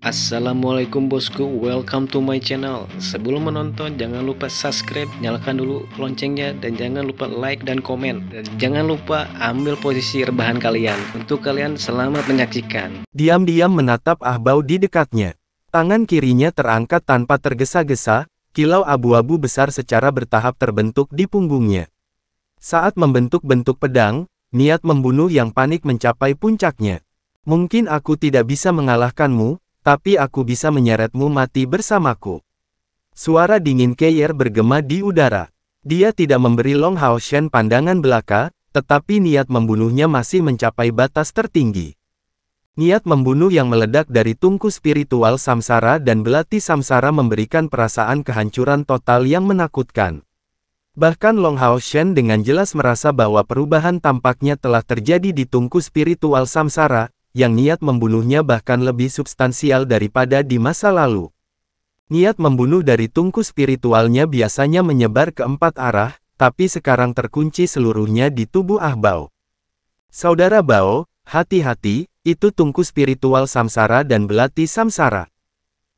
Assalamualaikum bosku, welcome to my channel. Sebelum menonton jangan lupa subscribe, nyalakan dulu loncengnya, dan jangan lupa like dan komen. Dan jangan lupa ambil posisi rebahan kalian. Untuk kalian selamat menyaksikan. Diam-diam menatap Ahbau di dekatnya. Tangan kirinya terangkat tanpa tergesa-gesa, kilau abu-abu besar secara bertahap terbentuk di punggungnya. Saat membentuk-bentuk pedang, niat membunuh yang panik mencapai puncaknya. Mungkin aku tidak bisa mengalahkanmu, tapi aku bisa menyeretmu mati bersamaku. Suara dingin Keir bergema di udara. Dia tidak memberi Long Hao Shen pandangan belaka, tetapi niat membunuhnya masih mencapai batas tertinggi. Niat membunuh yang meledak dari tungku spiritual samsara dan belati samsara memberikan perasaan kehancuran total yang menakutkan. Bahkan Long Hao Shen dengan jelas merasa bahwa perubahan tampaknya telah terjadi di tungku spiritual samsara, yang niat membunuhnya bahkan lebih substansial daripada di masa lalu. Niat membunuh dari tungku spiritualnya biasanya menyebar ke 4 arah, tapi sekarang terkunci seluruhnya di tubuh Ahbau. Saudara Bao, hati-hati, itu tungku spiritual samsara dan belati samsara.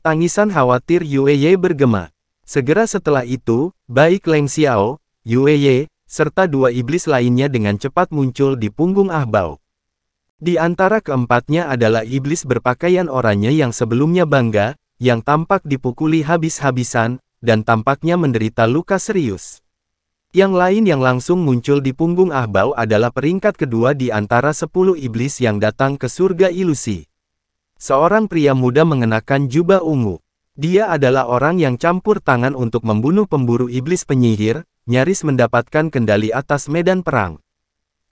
Tangisan khawatir Yueye bergema. Segera setelah itu, baik Leng Xiao, Yueye, serta 2 iblis lainnya dengan cepat muncul di punggung Ahbau. Di antara keempatnya adalah iblis berpakaian oranye yang sebelumnya bangga, yang tampak dipukuli habis-habisan, dan tampaknya menderita luka serius. Yang lain yang langsung muncul di punggung Ahbau adalah peringkat kedua di antara 10 iblis yang datang ke surga ilusi. Seorang pria muda mengenakan jubah ungu. Dia adalah orang yang campur tangan untuk membunuh pemburu iblis penyihir, nyaris mendapatkan kendali atas medan perang.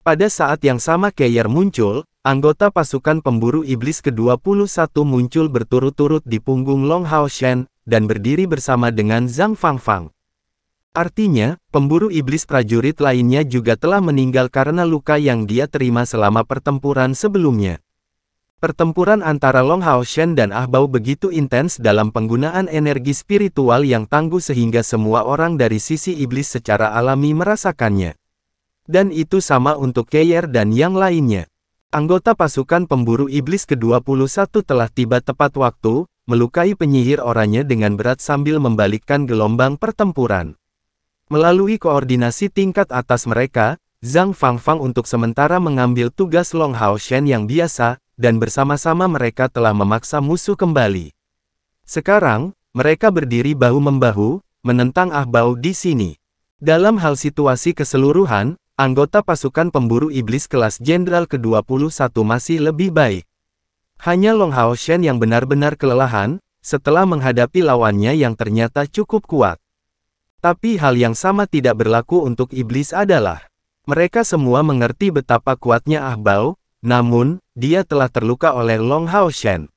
Pada saat yang sama Keir muncul, anggota pasukan pemburu iblis ke-21 muncul berturut-turut di punggung Long Hao Shen, dan berdiri bersama dengan Zhang Fangfang. Artinya, pemburu iblis prajurit lainnya juga telah meninggal karena luka yang dia terima selama pertempuran sebelumnya. Pertempuran antara Long Hao Shen dan Ahbau begitu intens dalam penggunaan energi spiritual yang tangguh sehingga semua orang dari sisi iblis secara alami merasakannya. Dan itu sama untuk Keir dan yang lainnya. Anggota pasukan pemburu iblis ke-21 telah tiba tepat waktu, melukai penyihir oranye dengan berat sambil membalikkan gelombang pertempuran. Melalui koordinasi tingkat atas mereka, Zhang Fangfang untuk sementara mengambil tugas Long Hao Shen yang biasa, dan bersama-sama mereka telah memaksa musuh kembali. Sekarang, mereka berdiri bahu-membahu, menentang Ahbau di sini. Dalam hal situasi keseluruhan, anggota pasukan pemburu iblis kelas jenderal ke-21 masih lebih baik. Hanya Long Hao Shen yang benar-benar kelelahan, setelah menghadapi lawannya yang ternyata cukup kuat. Tapi hal yang sama tidak berlaku untuk iblis adalah, mereka semua mengerti betapa kuatnya Ahbau, namun, dia telah terluka oleh Long Hao Shen.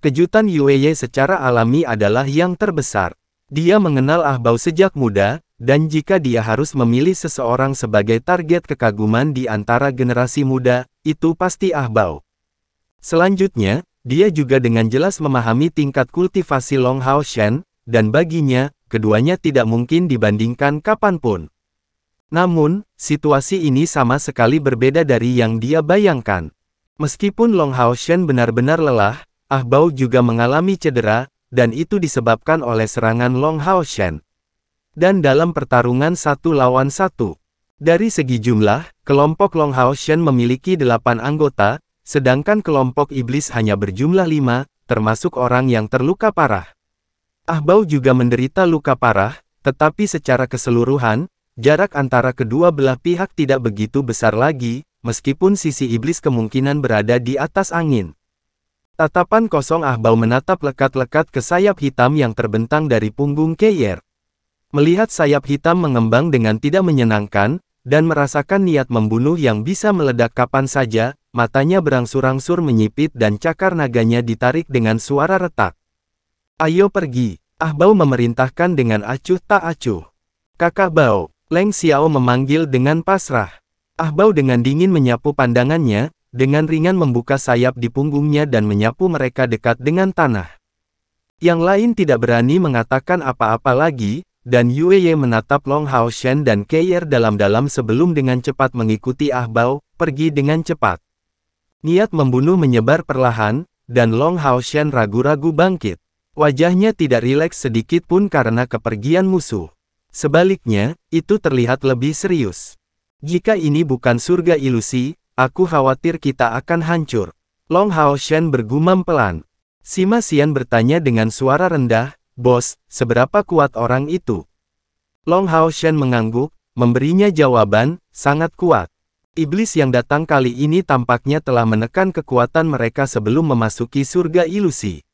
Kejutan Yueye secara alami adalah yang terbesar. Dia mengenal Ahbau sejak muda, dan jika dia harus memilih seseorang sebagai target kekaguman di antara generasi muda, itu pasti Ahbau. Selanjutnya, dia juga dengan jelas memahami tingkat kultivasi Long Hao Shen, dan baginya, keduanya tidak mungkin dibandingkan kapanpun. Namun, situasi ini sama sekali berbeda dari yang dia bayangkan. Meskipun Long Hao Shen benar-benar lelah, Ahbau juga mengalami cedera, dan itu disebabkan oleh serangan Long Hao Shen. Dan dalam pertarungan 1 lawan 1. Dari segi jumlah, kelompok Long Hao Shen memiliki 8 anggota, sedangkan kelompok iblis hanya berjumlah 5, termasuk orang yang terluka parah. Ahbau juga menderita luka parah, tetapi secara keseluruhan, jarak antara kedua belah pihak tidak begitu besar lagi, meskipun sisi iblis kemungkinan berada di atas angin. Tatapan kosong Ahbau menatap lekat-lekat ke sayap hitam yang terbentang dari punggung Keir. Melihat sayap hitam mengembang dengan tidak menyenangkan, dan merasakan niat membunuh yang bisa meledak kapan saja, matanya berangsur-angsur menyipit dan cakar naganya ditarik dengan suara retak. Ayo pergi, Ahbau memerintahkan dengan acuh tak acuh. Kakak Bao, Leng Xiao memanggil dengan pasrah. Ahbau dengan dingin menyapu pandangannya, dengan ringan membuka sayap di punggungnya dan menyapu mereka dekat dengan tanah. Yang lain tidak berani mengatakan apa-apa lagi, dan Yueye menatap Long Hao Shen dan Keir dalam-dalam sebelum dengan cepat mengikuti Ahbau, pergi dengan cepat. Niat membunuh menyebar perlahan, dan Long Hao Shen ragu-ragu bangkit. Wajahnya tidak rileks sedikit pun karena kepergian musuh. Sebaliknya, itu terlihat lebih serius. Jika ini bukan surga ilusi, aku khawatir kita akan hancur. Long Hao Shen bergumam pelan. Sima Xian bertanya dengan suara rendah, "Bos, seberapa kuat orang itu?" Long Hao Shen mengangguk, memberinya jawaban, "Sangat kuat." Iblis yang datang kali ini tampaknya telah menekan kekuatan mereka sebelum memasuki surga ilusi.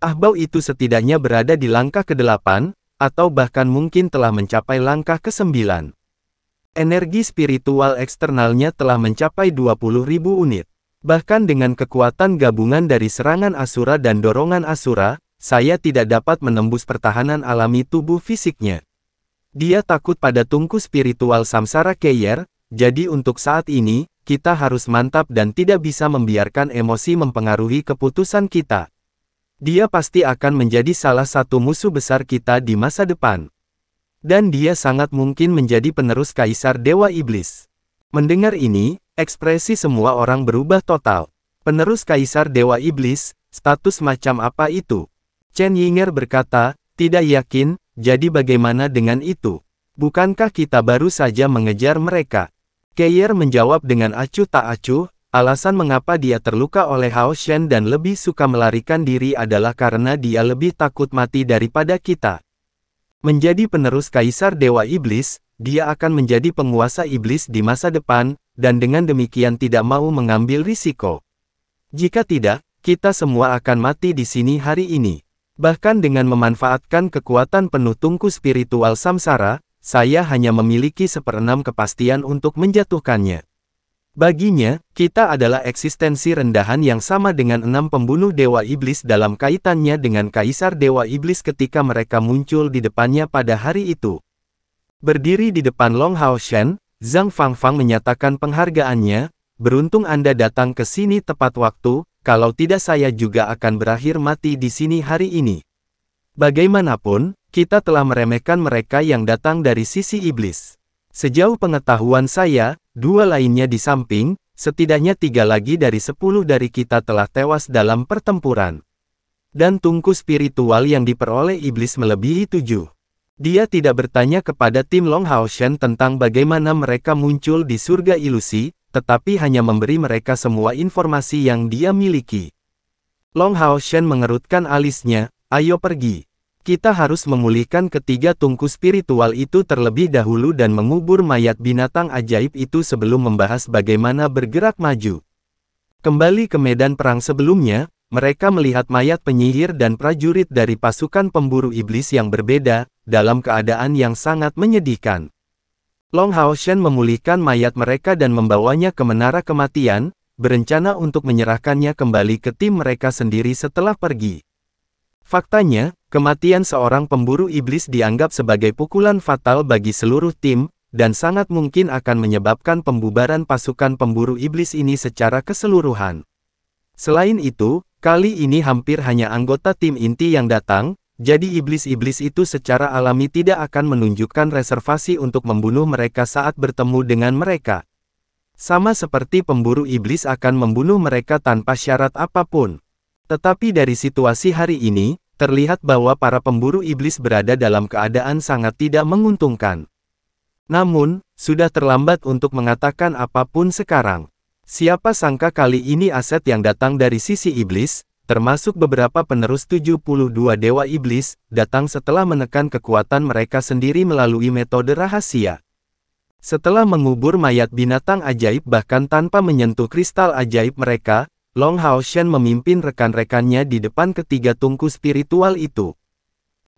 Ahbau itu setidaknya berada di langkah ke-8, atau bahkan mungkin telah mencapai langkah ke-9. Energi spiritual eksternalnya telah mencapai 20.000 unit. Bahkan dengan kekuatan gabungan dari serangan Asura dan dorongan Asura, saya tidak dapat menembus pertahanan alami tubuh fisiknya. Dia takut pada tungku spiritual samsara Keyer, jadi untuk saat ini, kita harus mantap dan tidak bisa membiarkan emosi mempengaruhi keputusan kita. Dia pasti akan menjadi salah satu musuh besar kita di masa depan. Dan dia sangat mungkin menjadi penerus Kaisar Dewa Iblis. Mendengar ini, ekspresi semua orang berubah total. Penerus Kaisar Dewa Iblis, status macam apa itu? Chen Yinger berkata, "Tidak yakin, jadi bagaimana dengan itu? Bukankah kita baru saja mengejar mereka?" Keyer menjawab dengan acuh tak acuh, alasan mengapa dia terluka oleh Hao Shen dan lebih suka melarikan diri adalah karena dia lebih takut mati daripada kita. Menjadi penerus Kaisar Dewa Iblis, dia akan menjadi penguasa iblis di masa depan, dan dengan demikian tidak mau mengambil risiko. Jika tidak, kita semua akan mati di sini hari ini. Bahkan dengan memanfaatkan kekuatan penuh tungku spiritual samsara, saya hanya memiliki 1/6 kepastian untuk menjatuhkannya. Baginya, kita adalah eksistensi rendahan yang sama dengan 6 pembunuh Dewa Iblis dalam kaitannya dengan Kaisar Dewa Iblis ketika mereka muncul di depannya pada hari itu. Berdiri di depan Long Hao Shen, Zhang Fangfang menyatakan penghargaannya, "Beruntung Anda datang ke sini tepat waktu, kalau tidak saya juga akan berakhir mati di sini hari ini." Bagaimanapun, kita telah meremehkan mereka yang datang dari sisi iblis. Sejauh pengetahuan saya, 2 lainnya di samping, setidaknya 3 lagi dari 10 dari kita telah tewas dalam pertempuran. Dan tungku spiritual yang diperoleh iblis melebihi 7. Dia tidak bertanya kepada tim Long Hao Shen tentang bagaimana mereka muncul di surga ilusi, tetapi hanya memberi mereka semua informasi yang dia miliki. Long Hao Shen mengerutkan alisnya, "Ayo pergi. Kita harus memulihkan ketiga tungku spiritual itu terlebih dahulu dan mengubur mayat binatang ajaib itu sebelum membahas bagaimana bergerak maju." Kembali ke medan perang sebelumnya, mereka melihat mayat penyihir dan prajurit dari pasukan pemburu iblis yang berbeda, dalam keadaan yang sangat menyedihkan. Long Hao Shen memulihkan mayat mereka dan membawanya ke menara kematian, berencana untuk menyerahkannya kembali ke tim mereka sendiri setelah pergi. Faktanya, kematian seorang pemburu iblis dianggap sebagai pukulan fatal bagi seluruh tim, dan sangat mungkin akan menyebabkan pembubaran pasukan pemburu iblis ini secara keseluruhan. Selain itu, kali ini hampir hanya anggota tim inti yang datang, jadi iblis-iblis itu secara alami tidak akan menunjukkan reservasi untuk membunuh mereka saat bertemu dengan mereka. Sama seperti pemburu iblis akan membunuh mereka tanpa syarat apapun. Tetapi dari situasi hari ini, terlihat bahwa para pemburu iblis berada dalam keadaan sangat tidak menguntungkan. Namun, sudah terlambat untuk mengatakan apapun sekarang. Siapa sangka kali ini aset yang datang dari sisi iblis, termasuk beberapa penerus 72 Dewa Iblis, datang setelah menekan kekuatan mereka sendiri melalui metode rahasia. Setelah mengubur mayat binatang ajaib bahkan tanpa menyentuh kristal ajaib mereka, Long Hao Shen memimpin rekan-rekannya di depan ketiga tungku spiritual itu.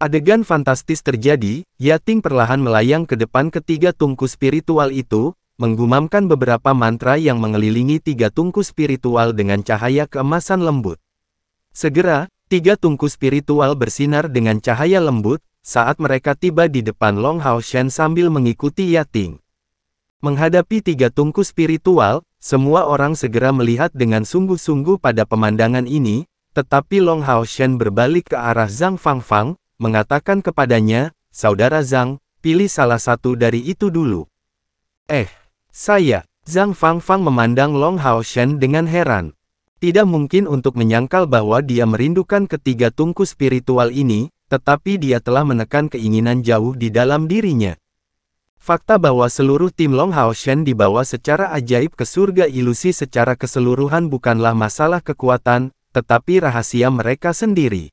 Adegan fantastis terjadi, Yating perlahan melayang ke depan ketiga tungku spiritual itu, menggumamkan beberapa mantra yang mengelilingi 3 tungku spiritual dengan cahaya keemasan lembut. Segera, 3 tungku spiritual bersinar dengan cahaya lembut, saat mereka tiba di depan Long Hao Shen sambil mengikuti Yating. Menghadapi 3 tungku spiritual, semua orang segera melihat dengan sungguh-sungguh pada pemandangan ini, tetapi Long Hao Shen berbalik ke arah Zhang Fangfang, mengatakan kepadanya, "Saudara Zhang, pilih salah satu dari itu dulu." Saya. Zhang Fangfang memandang Long Hao Shen dengan heran. Tidak mungkin untuk menyangkal bahwa dia merindukan ketiga tungku spiritual ini, tetapi dia telah menekan keinginan jauh di dalam dirinya. Fakta bahwa seluruh tim Long Hao Shen dibawa secara ajaib ke surga ilusi secara keseluruhan bukanlah masalah kekuatan, tetapi rahasia mereka sendiri.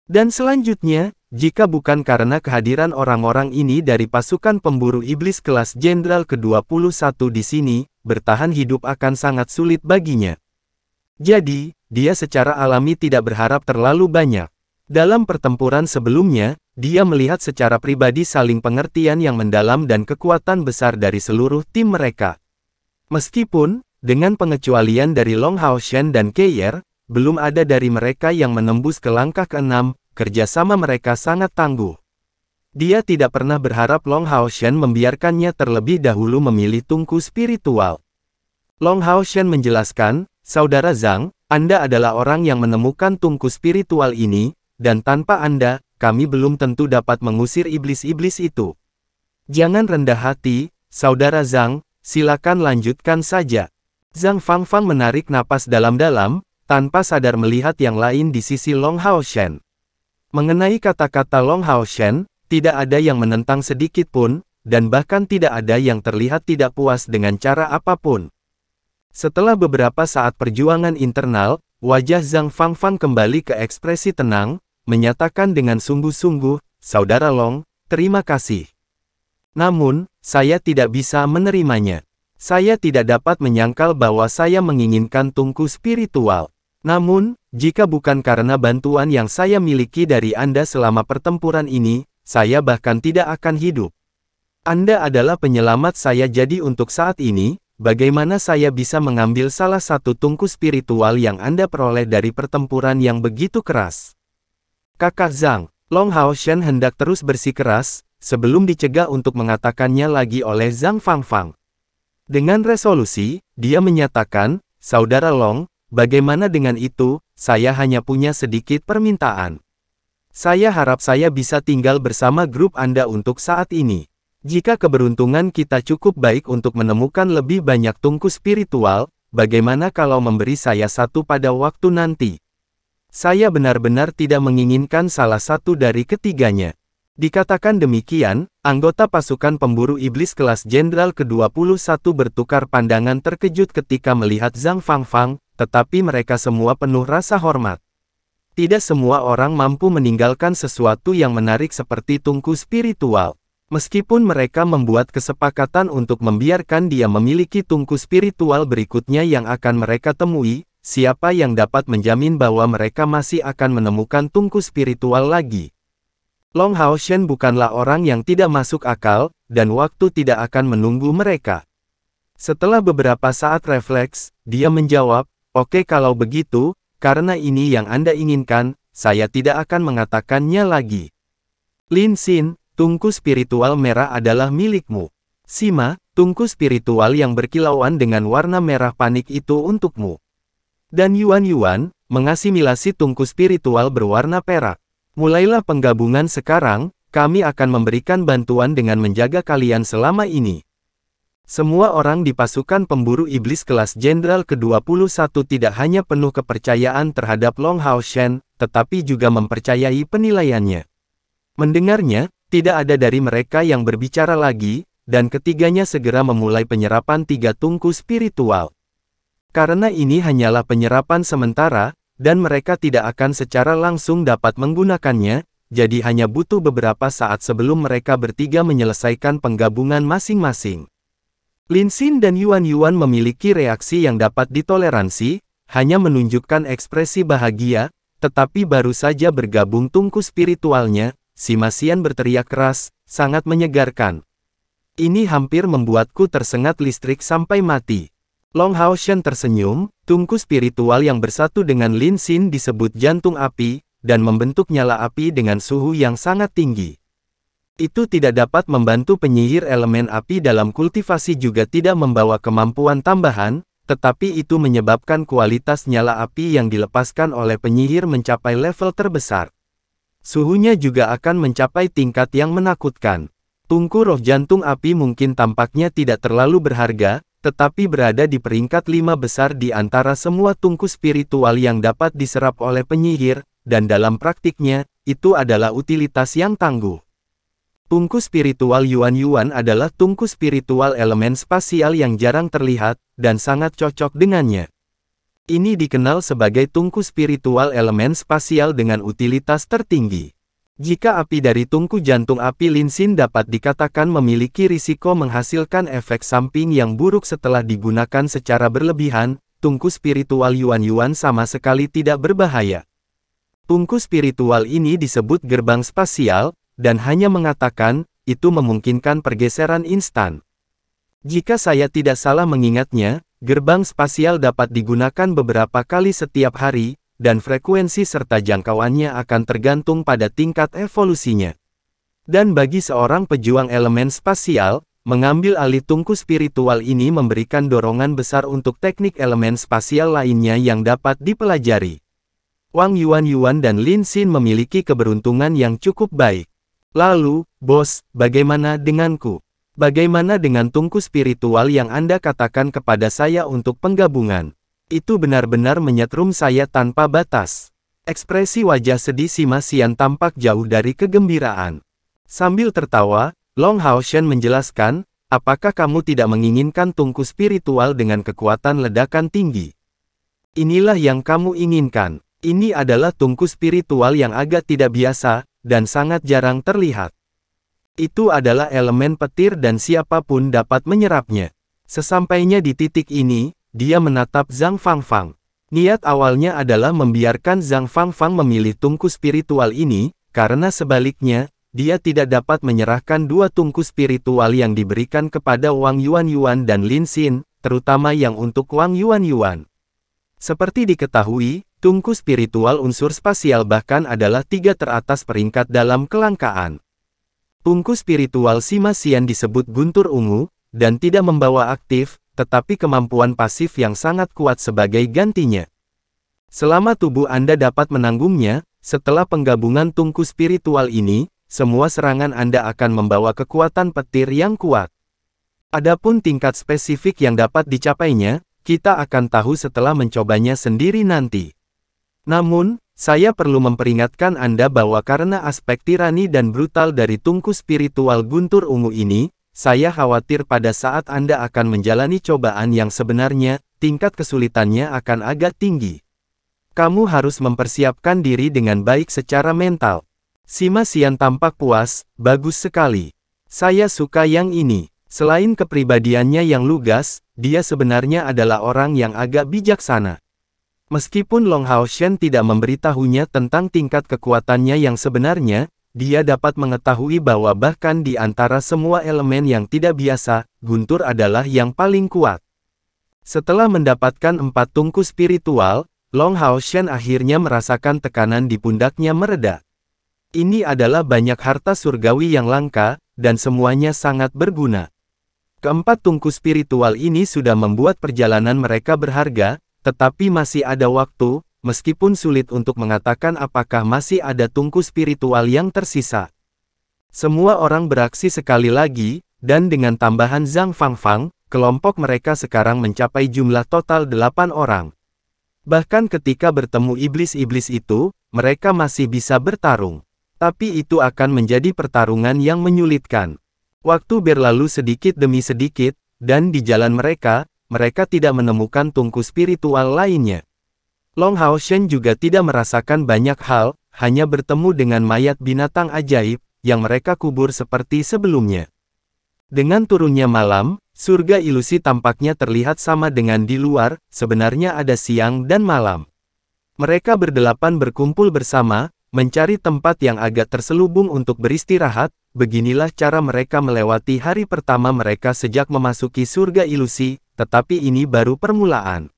Dan selanjutnya, jika bukan karena kehadiran orang-orang ini dari pasukan pemburu iblis kelas Jenderal ke-21 di sini, bertahan hidup akan sangat sulit baginya. Jadi, dia secara alami tidak berharap terlalu banyak. Dalam pertempuran sebelumnya, dia melihat secara pribadi saling pengertian yang mendalam dan kekuatan besar dari seluruh tim mereka. Meskipun, dengan pengecualian dari Long Hao Shen dan Keir, belum ada dari mereka yang menembus ke langkah ke-6, kerjasama mereka sangat tangguh. Dia tidak pernah berharap Long Hao Shen membiarkannya terlebih dahulu memilih tungku spiritual. Long Hao Shen menjelaskan, Saudara Zhang, Anda adalah orang yang menemukan tungku spiritual ini, dan tanpa Anda, kami belum tentu dapat mengusir iblis-iblis itu. Jangan rendah hati, Saudara Zhang, silakan lanjutkan saja. Zhang Fangfang menarik napas dalam-dalam, tanpa sadar melihat yang lain di sisi Long Hao Shen. Mengenai kata-kata Long Hao Shen, tidak ada yang menentang sedikit pun, dan bahkan tidak ada yang terlihat tidak puas dengan cara apapun. Setelah beberapa saat perjuangan internal, wajah Zhang Fangfang kembali ke ekspresi tenang, menyatakan dengan sungguh-sungguh, Saudara Long, terima kasih. Namun, saya tidak bisa menerimanya. Saya tidak dapat menyangkal bahwa saya menginginkan tungku spiritual. Namun, jika bukan karena bantuan yang saya miliki dari Anda selama pertempuran ini, saya bahkan tidak akan hidup. Anda adalah penyelamat saya, jadi untuk saat ini, bagaimana saya bisa mengambil salah satu tungku spiritual yang Anda peroleh dari pertempuran yang begitu keras? Kakak Zhang, Long Hao Shen hendak terus bersikeras, sebelum dicegah untuk mengatakannya lagi oleh Zhang Fangfang. Dengan resolusi, dia menyatakan, Saudara Long, bagaimana dengan itu, saya hanya punya sedikit permintaan. Saya harap saya bisa tinggal bersama grup Anda untuk saat ini. Jika keberuntungan kita cukup baik untuk menemukan lebih banyak tungku spiritual, bagaimana kalau memberi saya satu pada waktu nanti? Saya benar-benar tidak menginginkan salah satu dari ketiganya. Dikatakan demikian, anggota pasukan pemburu iblis kelas Jenderal ke-21 bertukar pandangan terkejut ketika melihat Zhang Fangfang, tetapi mereka semua penuh rasa hormat. Tidak semua orang mampu meninggalkan sesuatu yang menarik seperti tungku spiritual. Meskipun mereka membuat kesepakatan untuk membiarkan dia memiliki tungku spiritual berikutnya yang akan mereka temui, siapa yang dapat menjamin bahwa mereka masih akan menemukan tungku spiritual lagi? Long Hao Shen bukanlah orang yang tidak masuk akal, dan waktu tidak akan menunggu mereka. Setelah beberapa saat refleks, dia menjawab, oke kalau begitu, karena ini yang Anda inginkan, saya tidak akan mengatakannya lagi. Lin Xin, tungku spiritual merah adalah milikmu. Sima, tungku spiritual yang berkilauan dengan warna merah panik itu untukmu. Dan Yuan, mengasimilasi tungku spiritual berwarna perak. Mulailah penggabungan sekarang, kami akan memberikan bantuan dengan menjaga kalian selama ini. Semua orang di pasukan pemburu iblis kelas Jenderal ke-21 tidak hanya penuh kepercayaan terhadap Long Hao Shen, tetapi juga mempercayai penilaiannya. Mendengarnya, tidak ada dari mereka yang berbicara lagi, dan ketiganya segera memulai penyerapan 3 tungku spiritual. Karena ini hanyalah penyerapan sementara, dan mereka tidak akan secara langsung dapat menggunakannya, jadi hanya butuh beberapa saat sebelum mereka bertiga menyelesaikan penggabungan masing-masing. Lin Xin dan Yuan memiliki reaksi yang dapat ditoleransi, hanya menunjukkan ekspresi bahagia, tetapi baru saja bergabung tungku spiritualnya, Sima Xian berteriak keras, sangat menyegarkan. Ini hampir membuatku tersengat listrik sampai mati. Long Hao Shen tersenyum, tungku spiritual yang bersatu dengan Lin Xin disebut jantung api, dan membentuk nyala api dengan suhu yang sangat tinggi. Itu tidak dapat membantu penyihir elemen api dalam kultivasi juga tidak membawa kemampuan tambahan, tetapi itu menyebabkan kualitas nyala api yang dilepaskan oleh penyihir mencapai level terbesar. Suhunya juga akan mencapai tingkat yang menakutkan. Tungku roh jantung api mungkin tampaknya tidak terlalu berharga, tetapi berada di peringkat 5 besar di antara semua tungku spiritual yang dapat diserap oleh penyihir, dan dalam praktiknya, itu adalah utilitas yang tangguh. Tungku spiritual Yuan Yuan adalah tungku spiritual elemen spasial yang jarang terlihat, dan sangat cocok dengannya. Ini dikenal sebagai tungku spiritual elemen spasial dengan utilitas tertinggi. Jika api dari tungku jantung api Linsin dapat dikatakan memiliki risiko menghasilkan efek samping yang buruk setelah digunakan secara berlebihan, tungku spiritual Yuan Yuan sama sekali tidak berbahaya. Tungku spiritual ini disebut gerbang spasial, dan hanya mengatakan, itu memungkinkan pergeseran instan. Jika saya tidak salah mengingatnya, gerbang spasial dapat digunakan beberapa kali setiap hari, dan frekuensi serta jangkauannya akan tergantung pada tingkat evolusinya. Dan bagi seorang pejuang elemen spasial, mengambil alih tungku spiritual ini memberikan dorongan besar untuk teknik elemen spasial lainnya yang dapat dipelajari. Wang Yuan Yuan dan Lin Xin memiliki keberuntungan yang cukup baik. Lalu, bos, bagaimana denganku? Bagaimana dengan tungku spiritual yang Anda katakan kepada saya untuk penggabungan? Itu benar-benar menyetrum saya tanpa batas. Ekspresi wajah sedih Sima Xian tampak jauh dari kegembiraan. Sambil tertawa, Long Hao Shen menjelaskan, apakah kamu tidak menginginkan tungku spiritual dengan kekuatan ledakan tinggi? Inilah yang kamu inginkan. Ini adalah tungku spiritual yang agak tidak biasa, dan sangat jarang terlihat. Itu adalah elemen petir dan siapapun dapat menyerapnya. Sesampainya di titik ini, dia menatap Zhang Fangfang. Niat awalnya adalah membiarkan Zhang Fangfang memilih tungku spiritual ini, karena sebaliknya, dia tidak dapat menyerahkan dua tungku spiritual yang diberikan kepada Wang Yuan Yuan dan Lin Xin, terutama yang untuk Wang Yuan Yuan. Seperti diketahui, tungku spiritual unsur spasial bahkan adalah 3 teratas peringkat dalam kelangkaan. Tungku spiritual Sima Xian disebut guntur ungu, dan tidak membawa aktif, tetapi kemampuan pasif yang sangat kuat sebagai gantinya. Selama tubuh Anda dapat menanggungnya, setelah penggabungan tungku spiritual ini, semua serangan Anda akan membawa kekuatan petir yang kuat. Adapun tingkat spesifik yang dapat dicapainya, kita akan tahu setelah mencobanya sendiri nanti. Namun, saya perlu memperingatkan Anda bahwa karena aspek tirani dan brutal dari tungku spiritual guntur ungu ini, saya khawatir pada saat Anda akan menjalani cobaan yang sebenarnya, tingkat kesulitannya akan agak tinggi. Kamu harus mempersiapkan diri dengan baik secara mental. Sima Xian tampak puas, bagus sekali. Saya suka yang ini. Selain kepribadiannya yang lugas, dia sebenarnya adalah orang yang agak bijaksana. Meskipun Long Hao Shen tidak memberitahunya tentang tingkat kekuatannya yang sebenarnya, dia dapat mengetahui bahwa bahkan di antara semua elemen yang tidak biasa, guntur adalah yang paling kuat. Setelah mendapatkan 4 tungku spiritual, Long Hao Shen akhirnya merasakan tekanan di pundaknya mereda. Ini adalah banyak harta surgawi yang langka, dan semuanya sangat berguna. Keempat tungku spiritual ini sudah membuat perjalanan mereka berharga, tetapi masih ada waktu, meskipun sulit untuk mengatakan apakah masih ada tungku spiritual yang tersisa. Semua orang beraksi sekali lagi, dan dengan tambahan Zhang Fangfang, kelompok mereka sekarang mencapai jumlah total 8 orang. Bahkan ketika bertemu iblis-iblis itu, mereka masih bisa bertarung. Tapi itu akan menjadi pertarungan yang menyulitkan. Waktu berlalu sedikit demi sedikit, dan di jalan mereka tidak menemukan tungku spiritual lainnya. Long Hao Shen juga tidak merasakan banyak hal, hanya bertemu dengan mayat binatang ajaib, yang mereka kubur seperti sebelumnya. Dengan turunnya malam, surga ilusi tampaknya terlihat sama dengan di luar, sebenarnya ada siang dan malam. Mereka berdelapan berkumpul bersama, mencari tempat yang agak terselubung untuk beristirahat. Beginilah cara mereka melewati hari pertama mereka sejak memasuki surga ilusi, tetapi ini baru permulaan.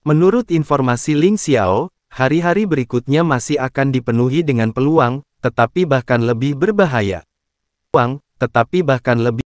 Menurut informasi Ling Xiao, hari-hari berikutnya masih akan dipenuhi dengan peluang, tetapi bahkan lebih berbahaya. Peluang, tetapi bahkan lebih